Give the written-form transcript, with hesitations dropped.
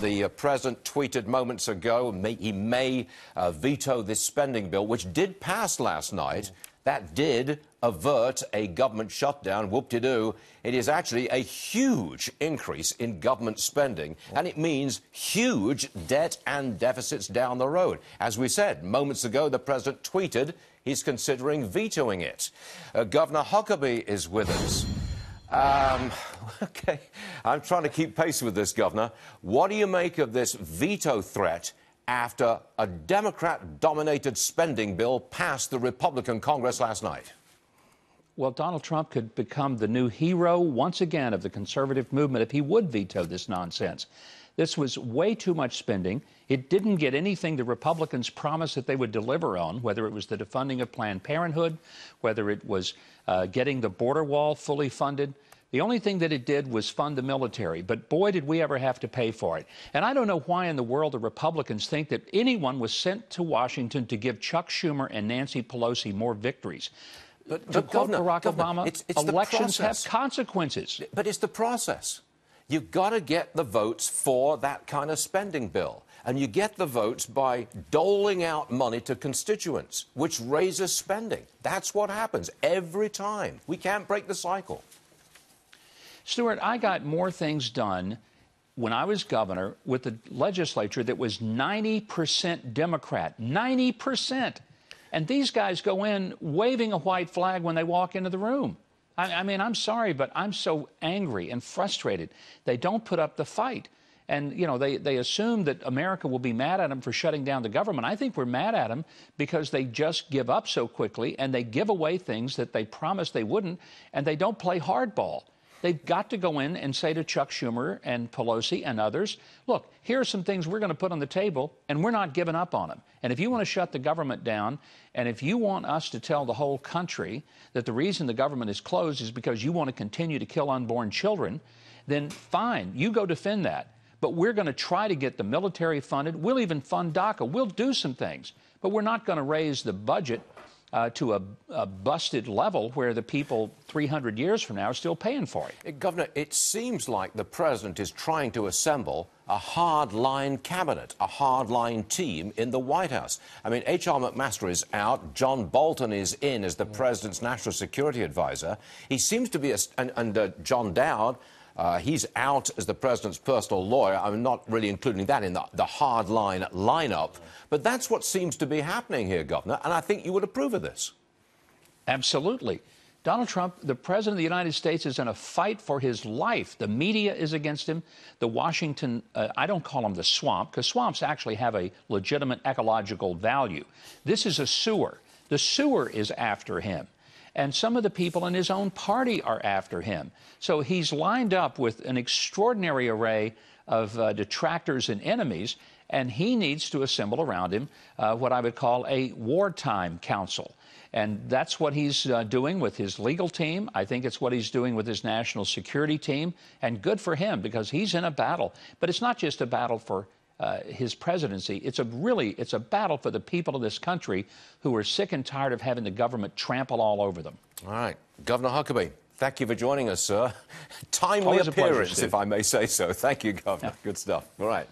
The president tweeted moments ago he may veto this spending bill, which did pass last night. That did avert a government shutdown. Whoop-de-doo. It is actually a huge increase in government spending, and it means huge debt and deficits down the road. As we said moments ago, the president tweeted he's considering vetoing it. Governor Huckabee is with us. OK, I'm trying to keep pace with this, Governor. What do you make of this veto threat after a Democrat-dominated spending bill passed the Republican Congress last night? Well, Donald Trump could become the new hero once again of the conservative movement if he would veto this nonsense. This was way too much spending. It didn't get anything the Republicans promised that they would deliver on, whether it was the defunding of Planned Parenthood, whether it was getting the border wall fully funded. The only thing that it did was fund the military, but boy, did we ever have to pay for it. And I don't know why in the world the Republicans think that anyone was sent to Washington to give Chuck Schumer and Nancy Pelosi more victories. But to quote Barack Obama, it's elections have consequences. But it's the process. You've got to get the votes for that kind of spending bill. And you get the votes by doling out money to constituents, which raises spending. That's what happens every time. We can't break the cycle. Stuart, I got more things done when I was governor with the legislature that was 90% Democrat. 90%. And these guys go in waving a white flag when they walk into the room. I mean, I'm sorry, but I'm so angry and frustrated. They don't put up the fight. And, you know, they assume that America will be mad at them for shutting down the government. I think we're mad at them because they just give up so quickly and they give away things that they promised they wouldn't, and they don't play hardball. They've got to go in and say to Chuck Schumer and Pelosi and others, look, here are some things we're going to put on the table, and we're not giving up on them. And if you want to shut the government down, and if you want us to tell the whole country that the reason the government is closed is because you want to continue to kill unborn children, then fine, you go defend that. But we're going to try to get the military funded. We'll even fund DACA. We'll do some things. But we're not going to raise the budget to a busted level where the people 300 years from now are still paying for it. Governor, it seems like the president is trying to assemble a hard-line cabinet, a hard-line team in the White House. I mean, H.R. McMaster is out. John Bolton is in as the president's national security advisor. He seems to be, and John Dowd, he's out as the president's personal lawyer. I'm not really including that in the hard-line lineup. But that's what seems to be happening here, Governor, and I think you would approve of this. Absolutely. Donald Trump, the president of the United States, is in a fight for his life. The media is against him. The Washington, I don't call them the swamp, because swamps actually have a legitimate ecological value. This is a sewer. The sewer is after him. And some of the people in his own party are after him. So he's lined up with an extraordinary array of detractors and enemies, and he needs to assemble around him what I would call a wartime council. And that's what he's doing with his legal team. I think it's what he's doing with his national security team. And good for him, because he's in a battle. But it's not just a battle for his presidency. It's a battle for the people of this country who are sick and tired of having the government trample all over them. All right. Governor Huckabee, thank you for joining us, sir. Timely appearance, if I may say so. Thank you, Governor. Yeah. Good stuff. All right.